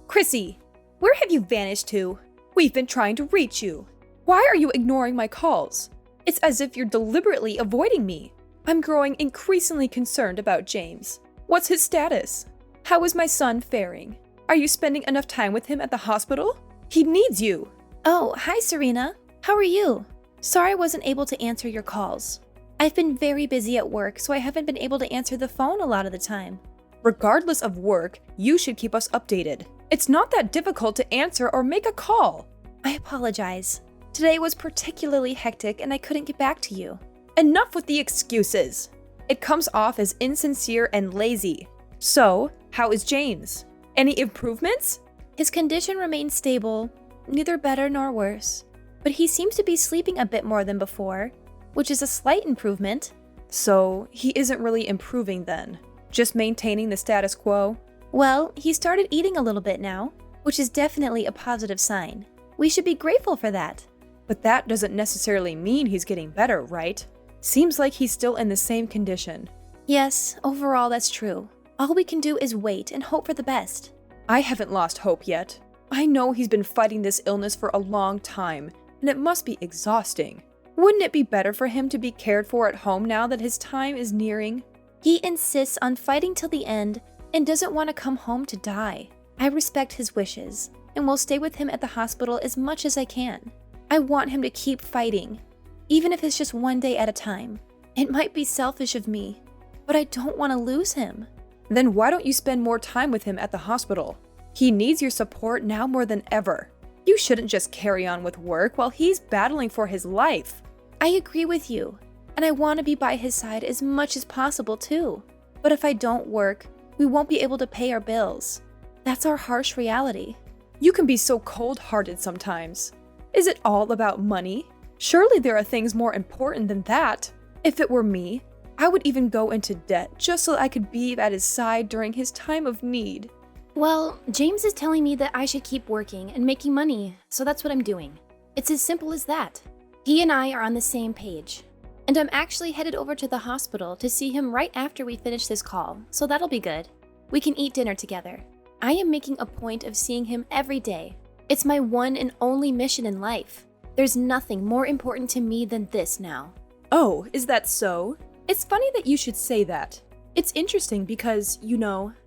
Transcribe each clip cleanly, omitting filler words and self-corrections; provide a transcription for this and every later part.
Chrissy, where have you vanished to? We've been trying to reach you. Why are you ignoring my calls? It's as if you're deliberately avoiding me. I'm growing increasingly concerned about James. What's his status? How is my son faring? Are you spending enough time with him at the hospital? He needs you. Oh, hi Serena. How are you? Sorry I wasn't able to answer your calls. I've been very busy at work, so I haven't been able to answer the phone a lot of the time. Regardless of work, you should keep us updated. It's not that difficult to answer or make a call. I apologize. Today was particularly hectic and I couldn't get back to you. Enough with the excuses. It comes off as insincere and lazy. So, how is James? Any improvements? His condition remains stable, neither better nor worse, but he seems to be sleeping a bit more than before, which is a slight improvement. So, he isn't really improving then? Just maintaining the status quo? Well, he started eating a little bit now, which is definitely a positive sign. We should be grateful for that. But that doesn't necessarily mean he's getting better, right? Seems like he's still in the same condition. Yes, overall that's true. All we can do is wait and hope for the best. I haven't lost hope yet. I know he's been fighting this illness for a long time, and it must be exhausting. Wouldn't it be better for him to be cared for at home now that his time is nearing? He insists on fighting till the end and doesn't want to come home to die. I respect his wishes and will stay with him at the hospital as much as I can. I want him to keep fighting, even if it's just one day at a time. It might be selfish of me, but I don't want to lose him. Then why don't you spend more time with him at the hospital? He needs your support now more than ever. You shouldn't just carry on with work while he's battling for his life. I agree with you, and I want to be by his side as much as possible too. But if I don't work, we won't be able to pay our bills. That's our harsh reality. You can be so cold-hearted sometimes. Is it all about money? Surely there are things more important than that. If it were me, I would even go into debt just so I could be at his side during his time of need. Well, James is telling me that I should keep working and making money, so that's what I'm doing. It's as simple as that. He and I are on the same page. And I'm actually headed over to the hospital to see him right after we finish this call, so that'll be good. We can eat dinner together. I am making a point of seeing him every day. It's my one and only mission in life. There's nothing more important to me than this now. Oh, is that so? It's funny that you should say that. It's interesting because,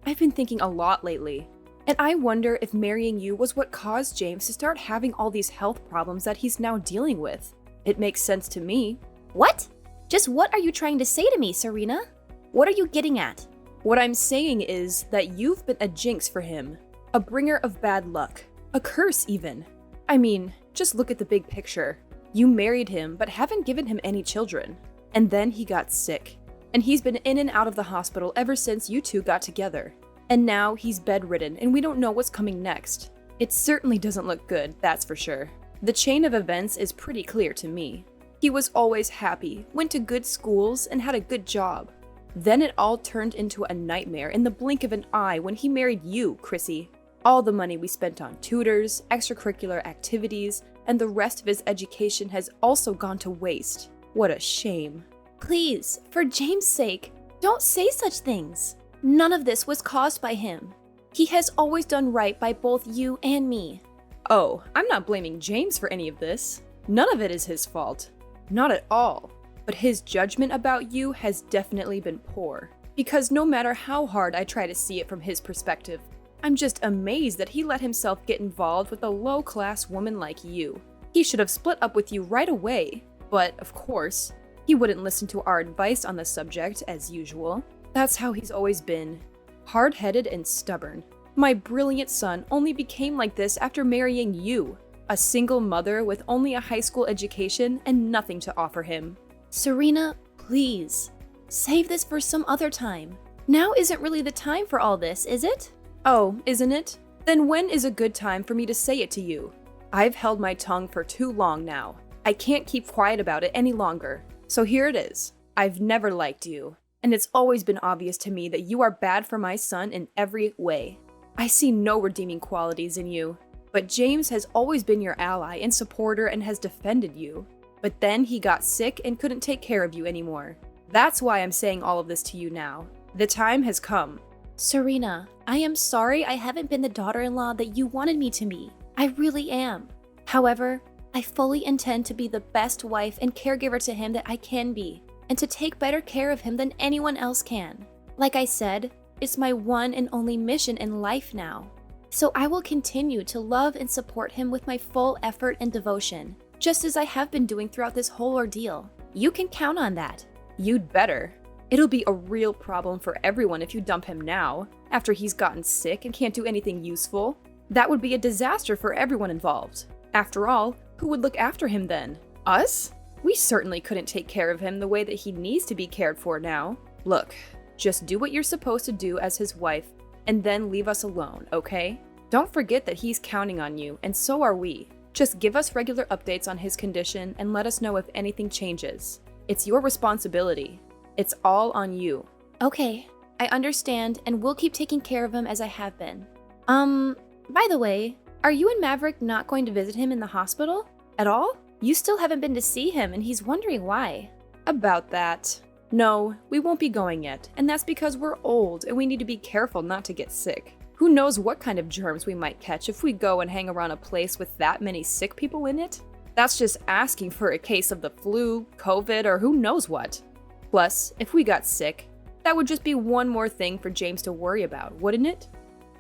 I've been thinking a lot lately. And I wonder if marrying you was what caused James to start having all these health problems that he's now dealing with. It makes sense to me. What? Just what are you trying to say to me, Serena? What are you getting at? What I'm saying is that you've been a jinx for him. A bringer of bad luck. A curse, even. I mean, just look at the big picture. You married him, but haven't given him any children. And then he got sick. And he's been in and out of the hospital ever since you two got together. And now he's bedridden, and we don't know what's coming next. It certainly doesn't look good, that's for sure. The chain of events is pretty clear to me. He was always happy, went to good schools, and had a good job. Then it all turned into a nightmare in the blink of an eye when he married you, Chrissy. All the money we spent on tutors, extracurricular activities, and the rest of his education has also gone to waste. What a shame. Please, for James' sake, don't say such things. None of this was caused by him. He has always done right by both you and me. Oh, I'm not blaming James for any of this. None of it is his fault. Not at all. But his judgment about you has definitely been poor. Because no matter how hard I try to see it from his perspective, I'm just amazed that he let himself get involved with a low-class woman like you. He should have split up with you right away. But, of course, he wouldn't listen to our advice on the subject, as usual. That's how he's always been. Hard-headed and stubborn. My brilliant son only became like this after marrying you. A single mother with only a high school education and nothing to offer him. Serena, please. Save this for some other time. Now isn't really the time for all this, is it? Oh, isn't it? Then when is a good time for me to say it to you? I've held my tongue for too long now. I can't keep quiet about it any longer. So here it is. I've never liked you. And it's always been obvious to me that you are bad for my son in every way. I see no redeeming qualities in you. But James has always been your ally and supporter and has defended you. But then he got sick and couldn't take care of you anymore. That's why I'm saying all of this to you now. The time has come. Serena, I am sorry I haven't been the daughter-in-law that you wanted me to be. I really am. However, I fully intend to be the best wife and caregiver to him that I can be, and to take better care of him than anyone else can. Like I said, it's my one and only mission in life now. So I will continue to love and support him with my full effort and devotion, just as I have been doing throughout this whole ordeal. You can count on that. You'd better. It'll be a real problem for everyone if you dump him now, after he's gotten sick and can't do anything useful. That would be a disaster for everyone involved. After all, who would look after him then? Us? We certainly couldn't take care of him the way that he needs to be cared for now. Look, just do what you're supposed to do as his wife, and then leave us alone, okay? Don't forget that he's counting on you, and so are we. Just give us regular updates on his condition and let us know if anything changes. It's your responsibility. It's all on you. Okay, I understand, and we'll keep taking care of him as I have been. By the way, are you and Maverick not going to visit him in the hospital? At all? You still haven't been to see him, and he's wondering why. About that. No, we won't be going yet, and that's because we're old and we need to be careful not to get sick. Who knows what kind of germs we might catch if we go and hang around a place with that many sick people in it? That's just asking for a case of the flu, COVID, or who knows what. Plus, if we got sick, that would just be one more thing for James to worry about, wouldn't it?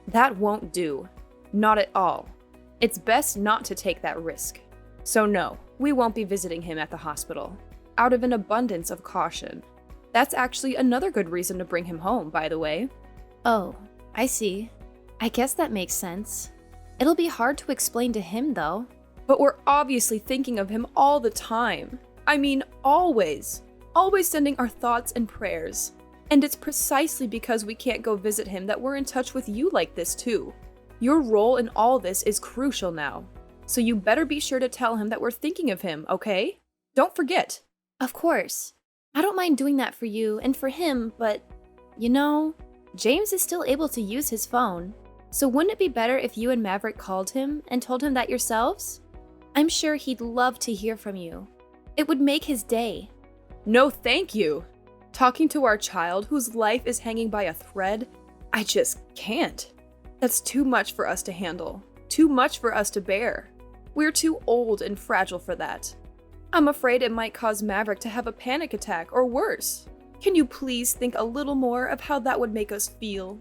That won't do. Not at all. It's best not to take that risk. So no, we won't be visiting him at the hospital, out of an abundance of caution. That's actually another good reason to bring him home, by the way. Oh, I see. I guess that makes sense. It'll be hard to explain to him, though. But we're obviously thinking of him all the time. I mean, always. Always sending our thoughts and prayers. And it's precisely because we can't go visit him that we're in touch with you like this, too. Your role in all this is crucial now. So you better be sure to tell him that we're thinking of him, okay? Don't forget. Of course. I don't mind doing that for you and for him, but, you know, James is still able to use his phone. So wouldn't it be better if you and Maverick called him and told him that yourselves? I'm sure he'd love to hear from you. It would make his day. No, thank you. Talking to our child whose life is hanging by a thread? I just can't. That's too much for us to handle. Too much for us to bear. We're too old and fragile for that. I'm afraid it might cause Maverick to have a panic attack or worse. Can you please think a little more of how that would make us feel?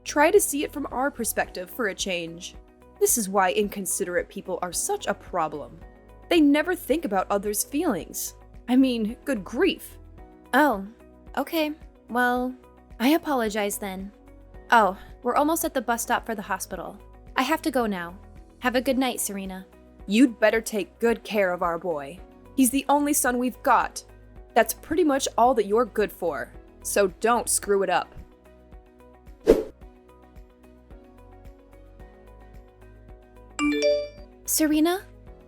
Try to see it from our perspective for a change. This is why inconsiderate people are such a problem. They never think about others' feelings. I mean, good grief. Oh, okay. Well, I apologize then. Oh, we're almost at the bus stop for the hospital. I have to go now. Have a good night, Serena. You'd better take good care of our boy. He's the only son we've got. That's pretty much all that you're good for. So don't screw it up. Serena,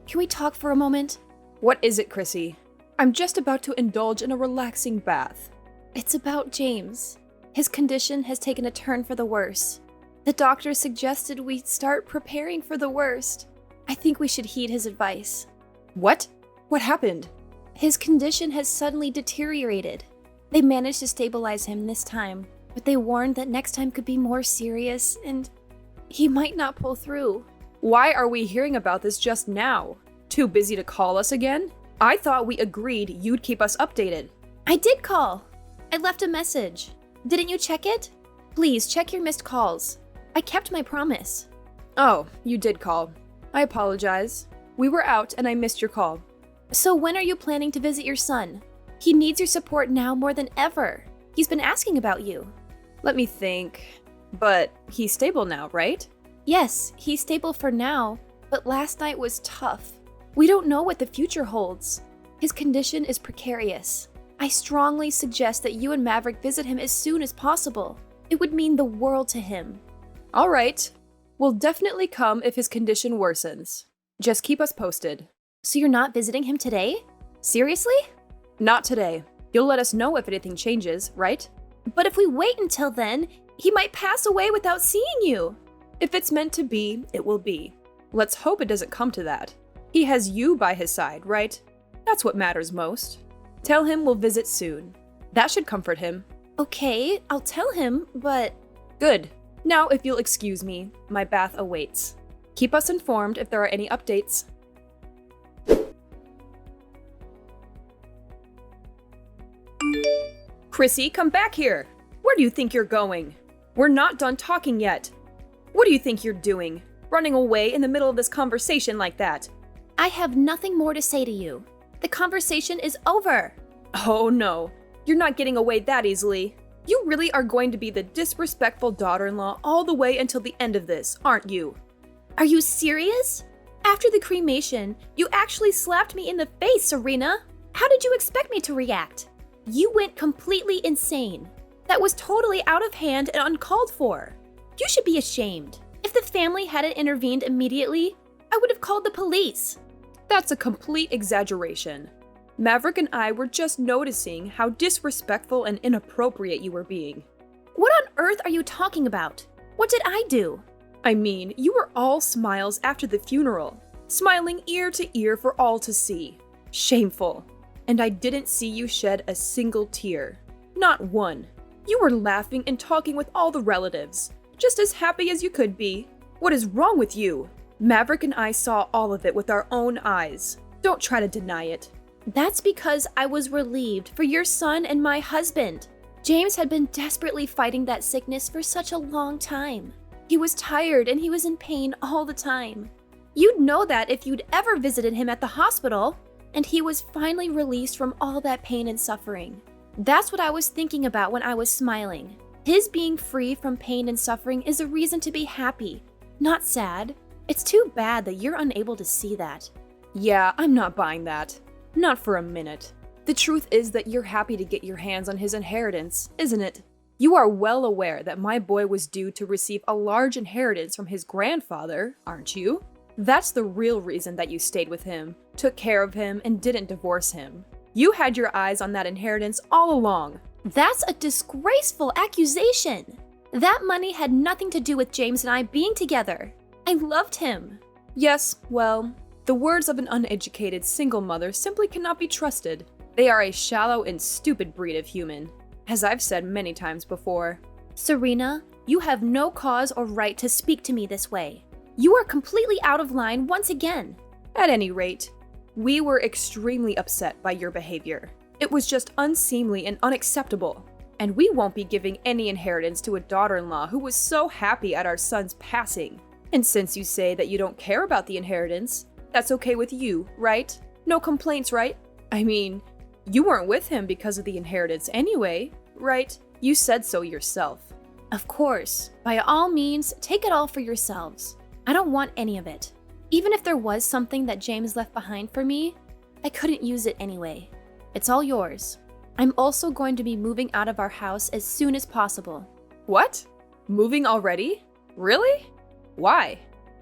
can we talk for a moment? What is it, Chrissy? I'm just about to indulge in a relaxing bath. It's about James. His condition has taken a turn for the worse. The doctor suggested we start preparing for the worst. I think we should heed his advice. What? What happened? His condition has suddenly deteriorated. They managed to stabilize him this time, but they warned that next time could be more serious and he might not pull through. Why are we hearing about this just now? Too busy to call us again? I thought we agreed you'd keep us updated. I did call. I left a message. Didn't you check it? Please check your missed calls. I kept my promise. Oh, you did call. I apologize. We were out and I missed your call. So when are you planning to visit your son? He needs your support now more than ever. He's been asking about you. Let me think. But he's stable now, right? Yes, he's stable for now, but last night was tough. We don't know what the future holds. His condition is precarious. I strongly suggest that you and Maverick visit him as soon as possible. It would mean the world to him. All right. We'll definitely come if his condition worsens. Just keep us posted. So you're not visiting him today? Seriously? Not today. You'll let us know if anything changes, right? But if we wait until then, he might pass away without seeing you. If it's meant to be, it will be. Let's hope it doesn't come to that. He has you by his side, right? That's what matters most. Tell him we'll visit soon. That should comfort him. Okay, I'll tell him, but Good. Now, if you'll excuse me, my bath awaits. Keep us informed if there are any updates. Chrissy, come back here! Where do you think you're going? We're not done talking yet. What do you think you're doing? Running away in the middle of this conversation like that? I have nothing more to say to you. The conversation is over. Oh no, you're not getting away that easily. You really are going to be the disrespectful daughter-in-law all the way until the end of this, aren't you? Are you serious? After the cremation, you actually slapped me in the face, Serena. How did you expect me to react? You went completely insane. That was totally out of hand and uncalled for. You should be ashamed. If the family hadn't intervened immediately, I would have called the police. That's a complete exaggeration. Maverick and I were just noticing how disrespectful and inappropriate you were being. What on earth are you talking about? What did I do? I mean, you were all smiles after the funeral, smiling ear to ear for all to see. Shameful. And I didn't see you shed a single tear. Not one. You were laughing and talking with all the relatives, just as happy as you could be. What is wrong with you? Maverick and I saw all of it with our own eyes. Don't try to deny it. That's because I was relieved for your son and my husband. James had been desperately fighting that sickness for such a long time. He was tired and he was in pain all the time. You'd know that if you'd ever visited him at the hospital. And he was finally released from all that pain and suffering. That's what I was thinking about when I was smiling. His being free from pain and suffering is a reason to be happy, not sad. It's too bad that you're unable to see that. Yeah, I'm not buying that. Not for a minute. The truth is that you're happy to get your hands on his inheritance, isn't it? You are well aware that my boy was due to receive a large inheritance from his grandfather, aren't you? That's the real reason that you stayed with him, took care of him, and didn't divorce him. You had your eyes on that inheritance all along. That's a disgraceful accusation. That money had nothing to do with James and I being together. I loved him. Yes, well, the words of an uneducated single mother simply cannot be trusted. They are a shallow and stupid breed of human, as I've said many times before. Serena, you have no cause or right to speak to me this way. You are completely out of line once again. At any rate, we were extremely upset by your behavior. It was just unseemly and unacceptable. And we won't be giving any inheritance to a daughter-in-law who was so happy at our son's passing. And since you say that you don't care about the inheritance, that's okay with you, right? No complaints, right? I mean, you weren't with him because of the inheritance anyway, right? You said so yourself. Of course. By all means, take it all for yourselves. I don't want any of it. Even if there was something that James left behind for me, I couldn't use it anyway. It's all yours. I'm also going to be moving out of our house as soon as possible. What? Moving already? Really? Why?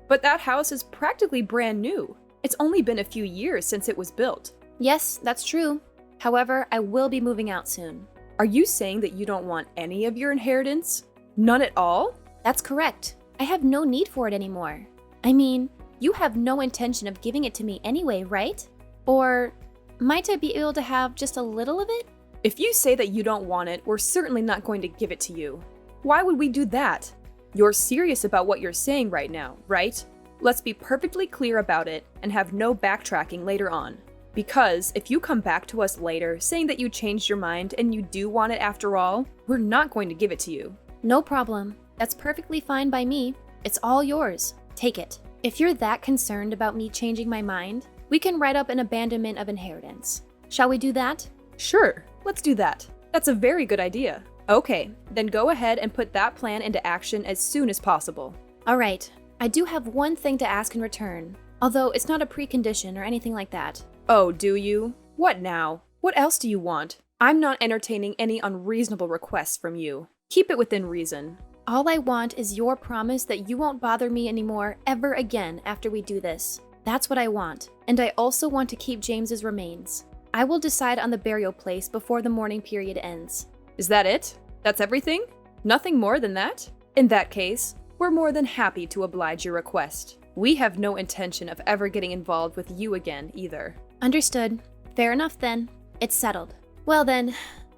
But that house is practically brand new. It's only been a few years since it was built. Yes, that's true. However, I will be moving out soon. Are you saying that you don't want any of your inheritance? None at all? That's correct. I have no need for it anymore. I mean, you have no intention of giving it to me anyway, right? Or might I be able to have just a little of it? If you say that you don't want it, we're certainly not going to give it to you. Why would we do that? You're serious about what you're saying right now, right? Let's be perfectly clear about it and have no backtracking later on. Because if you come back to us later saying that you changed your mind and you do want it after all, we're not going to give it to you. No problem. That's perfectly fine by me. It's all yours. Take it. If you're that concerned about me changing my mind, we can write up an abandonment of inheritance. Shall we do that? Sure, let's do that. That's a very good idea. Okay, then go ahead and put that plan into action as soon as possible. All right. I do have one thing to ask in return, although it's not a precondition or anything like that. Oh, do you? What now? What else do you want? I'm not entertaining any unreasonable requests from you. Keep it within reason. All I want is your promise that you won't bother me anymore ever again after we do this. That's what I want. And I also want to keep James's remains. I will decide on the burial place before the mourning period ends. Is that it? That's everything? Nothing more than that? In that case, we're more than happy to oblige your request. We have no intention of ever getting involved with you again, either. Understood. Fair enough then. It's settled. Well then,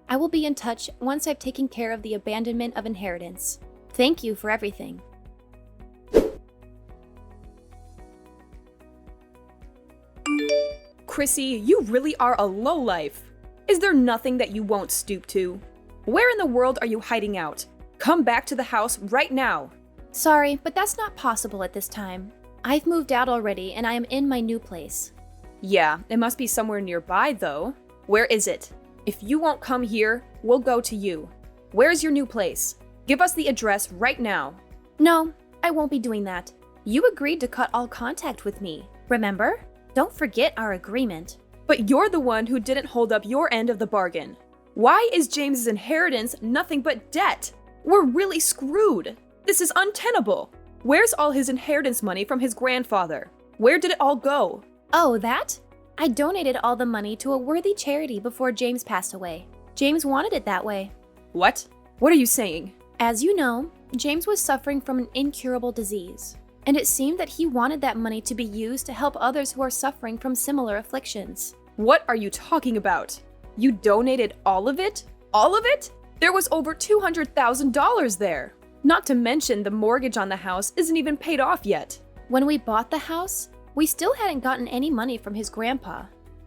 I will be in touch once I've taken care of the abandonment of inheritance. Thank you for everything. Chrissy, you really are a lowlife. Is there nothing that you won't stoop to? Where in the world are you hiding out? Come back to the house right now. Sorry, but that's not possible at this time. I've moved out already and I am in my new place. Yeah, it must be somewhere nearby though. Where is it? If you won't come here, we'll go to you. Where's your new place? Give us the address right now. No, I won't be doing that. You agreed to cut all contact with me, remember? Don't forget our agreement. But you're the one who didn't hold up your end of the bargain. Why is James's inheritance nothing but debt? We're really screwed. This is untenable. Where's all his inheritance money from his grandfather? Where did it all go? Oh, that? I donated all the money to a worthy charity before James passed away. James wanted it that way. What? What are you saying? As you know, James was suffering from an incurable disease, and it seemed that he wanted that money to be used to help others who are suffering from similar afflictions. What are you talking about? You donated all of it? All of it? There was over $200,000 there. Not to mention the mortgage on the house isn't even paid off yet. When we bought the house, we still hadn't gotten any money from his grandpa.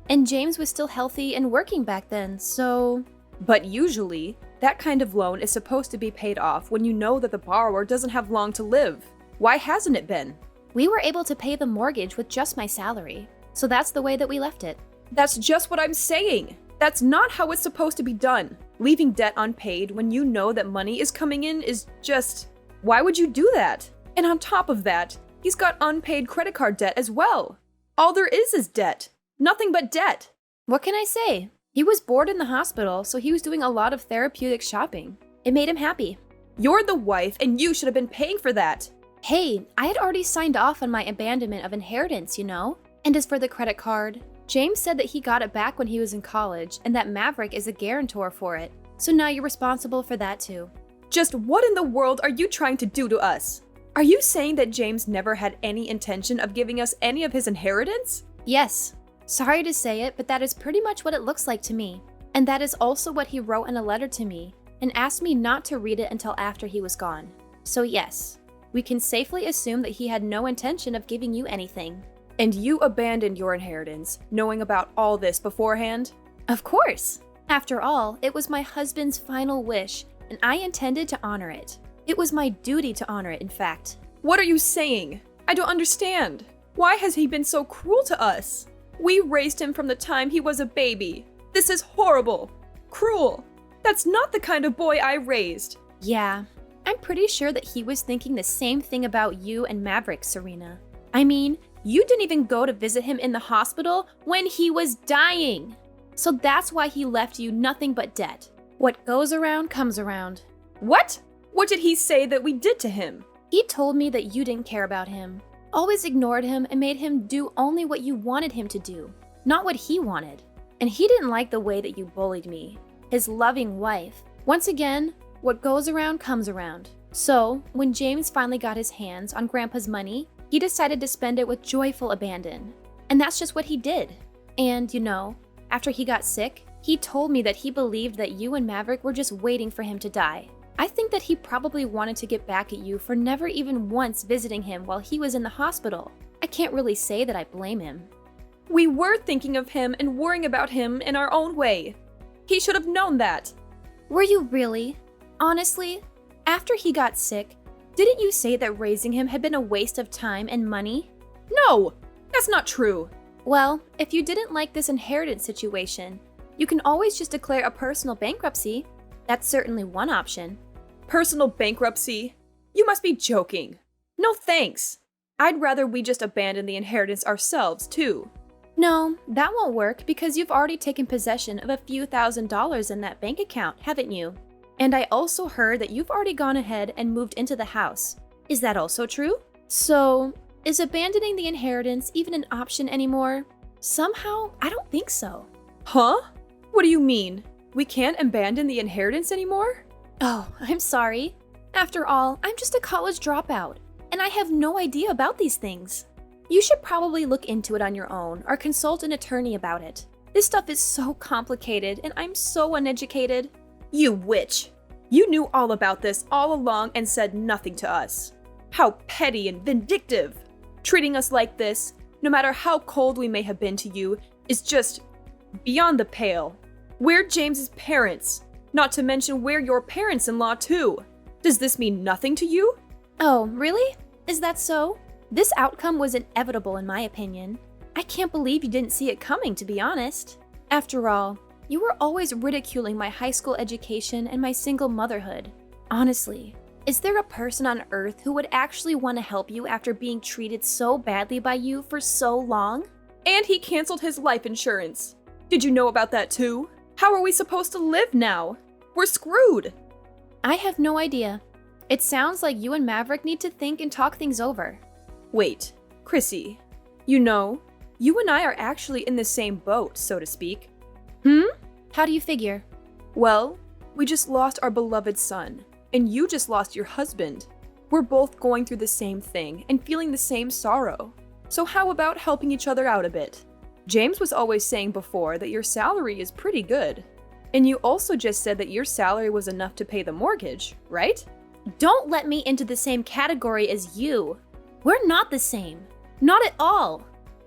And James was still healthy and working back then, so... But usually, that kind of loan is supposed to be paid off when you know that the borrower doesn't have long to live. Why hasn't it been? We were able to pay the mortgage with just my salary, so that's the way that we left it. That's just what I'm saying. That's not how it's supposed to be done. Leaving debt unpaid when you know that money is coming in is just... Why would you do that? And on top of that, he's got unpaid credit card debt as well. All there is debt. Nothing but debt. What can I say? He was bored in the hospital, so he was doing a lot of therapeutic shopping. It made him happy. You're the wife, and you should have been paying for that. Hey, I had already signed off on my abandonment of inheritance, you know? And as for the credit card, James said that he got it back when he was in college and that Maverick is a guarantor for it. So now you're responsible for that too. Just what in the world are you trying to do to us? Are you saying that James never had any intention of giving us any of his inheritance? Yes. Sorry to say it, but that is pretty much what it looks like to me. And that is also what he wrote in a letter to me and asked me not to read it until after he was gone. So yes, we can safely assume that he had no intention of giving you anything. And you abandoned your inheritance, knowing about all this beforehand? Of course! After all, it was my husband's final wish, and I intended to honor it. It was my duty to honor it, in fact. What are you saying? I don't understand. Why has he been so cruel to us? We raised him from the time he was a baby. This is horrible. Cruel. That's not the kind of boy I raised. Yeah, I'm pretty sure that he was thinking the same thing about you and Maverick, Serena. I mean, you didn't even go to visit him in the hospital when he was dying. So that's why he left you nothing but debt. What goes around comes around. What? What did he say that we did to him? He told me that you didn't care about him, always ignored him and made him do only what you wanted him to do, not what he wanted. And he didn't like the way that you bullied me, his loving wife. Once again, what goes around comes around. So, when James finally got his hands on Grandpa's money, he decided to spend it with joyful abandon. And that's just what he did. And, you know, after he got sick, he told me that he believed that you and Maverick were just waiting for him to die. I think that he probably wanted to get back at you for never even once visiting him while he was in the hospital. I can't really say that I blame him. We were thinking of him and worrying about him in our own way. He should have known that. Were you really? Honestly, after he got sick, didn't you say that raising him had been a waste of time and money? No, that's not true. Well, if you didn't like this inheritance situation, you can always just declare a personal bankruptcy. That's certainly one option. Personal bankruptcy? You must be joking. No thanks. I'd rather we just abandon the inheritance ourselves, too. No, that won't work because you've already taken possession of a few $1,000s in that bank account, haven't you? And I also heard that you've already gone ahead and moved into the house. Is that also true? So, is abandoning the inheritance even an option anymore? Somehow, I don't think so. Huh? What do you mean? We can't abandon the inheritance anymore? Oh, I'm sorry. After all, I'm just a college dropout, and I have no idea about these things. You should probably look into it on your own or consult an attorney about it. This stuff is so complicated, and I'm so uneducated. You witch! You knew all about this all along and said nothing to us. How petty and vindictive! Treating us like this, no matter how cold we may have been to you, is just beyond the pale. We're James's parents, not to mention we're your parents-in-law too. Does this mean nothing to you? Oh, really? Is that so? This outcome was inevitable in my opinion. I can't believe you didn't see it coming, to be honest. After all, you were always ridiculing my high school education and my single motherhood. Honestly, is there a person on earth who would actually want to help you after being treated so badly by you for so long? And he canceled his life insurance. Did you know about that too? How are we supposed to live now? We're screwed. I have no idea. It sounds like you and Maverick need to think and talk things over. Wait, Chrissy, you know, you and I are actually in the same boat, so to speak. How do you figure? Well, we just lost our beloved son, and you just lost your husband. We're both going through the same thing and feeling the same sorrow. So how about helping each other out a bit? James was always saying before that your salary is pretty good. And you also just said that your salary was enough to pay the mortgage, right? Don't let me into the same category as you. We're not the same. Not at all.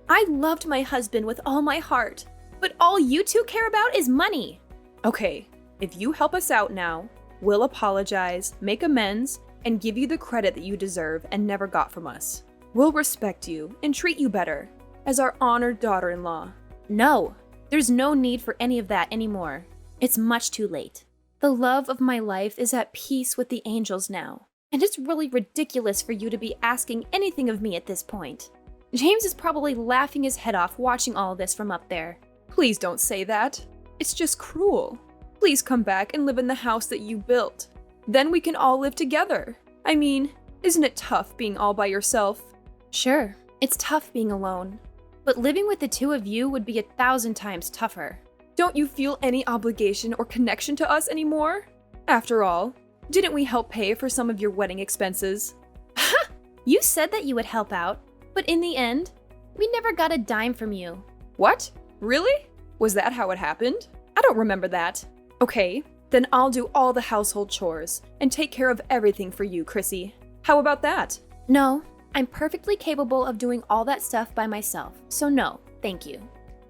I loved my husband with all my heart, but all you two care about is money. Okay, if you help us out now, we'll apologize, make amends, and give you the credit that you deserve and never got from us. We'll respect you and treat you better as our honored daughter-in-law. No, there's no need for any of that anymore. It's much too late. The love of my life is at peace with the angels now, and it's really ridiculous for you to be asking anything of me at this point. James is probably laughing his head off watching all this from up there. Please don't say that. It's just cruel. Please come back and live in the house that you built. Then we can all live together. I mean, isn't it tough being all by yourself? Sure, it's tough being alone, but living with the two of you would be 1,000 times tougher. Don't you feel any obligation or connection to us anymore? After all, didn't we help pay for some of your wedding expenses? Ha! You said that you would help out, but in the end, we never got a dime from you. What? Really? Was that how it happened? I don't remember that. Okay, then I'll do all the household chores and take care of everything for you, Chrissy. How about that? No, I'm perfectly capable of doing all that stuff by myself, so no, thank you.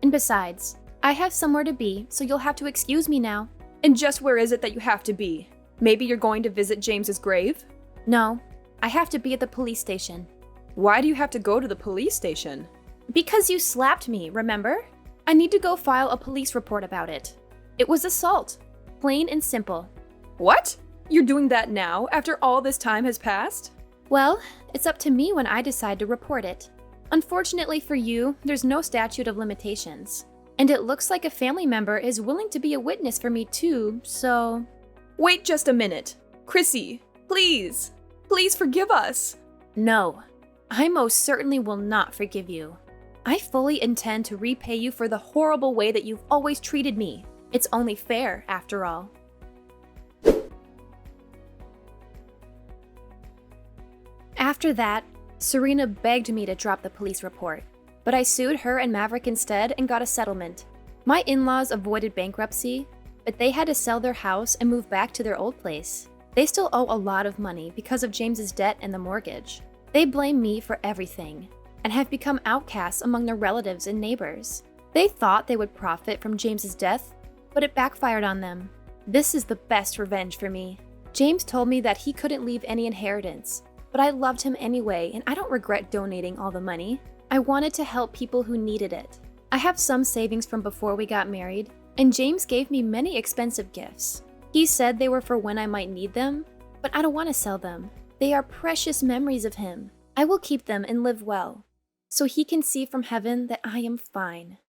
And besides, I have somewhere to be, so you'll have to excuse me now. And just where is it that you have to be? Maybe you're going to visit James's grave? No, I have to be at the police station. Why do you have to go to the police station? Because you slapped me, remember? I need to go file a police report about it. It was assault. Plain and simple. What? You're doing that now, after all this time has passed? Well, it's up to me when I decide to report it. Unfortunately for you, there's no statute of limitations. And it looks like a family member is willing to be a witness for me too, so... Wait just a minute. Chrissy, please. Please forgive us. No, I most certainly will not forgive you. I fully intend to repay you for the horrible way that you've always treated me. It's only fair, after all. After that, Serena begged me to drop the police report, but I sued her and Maverick instead and got a settlement. My in-laws avoided bankruptcy, but they had to sell their house and move back to their old place. They still owe a lot of money because of James's debt and the mortgage. They blame me for everything and have become outcasts among their relatives and neighbors. They thought they would profit from James's death, but it backfired on them. This is the best revenge for me. James told me that he couldn't leave any inheritance, but I loved him anyway, and I don't regret donating all the money. I wanted to help people who needed it. I have some savings from before we got married, and James gave me many expensive gifts. He said they were for when I might need them, but I don't want to sell them. They are precious memories of him. I will keep them and live well, so he can see from heaven that I am fine.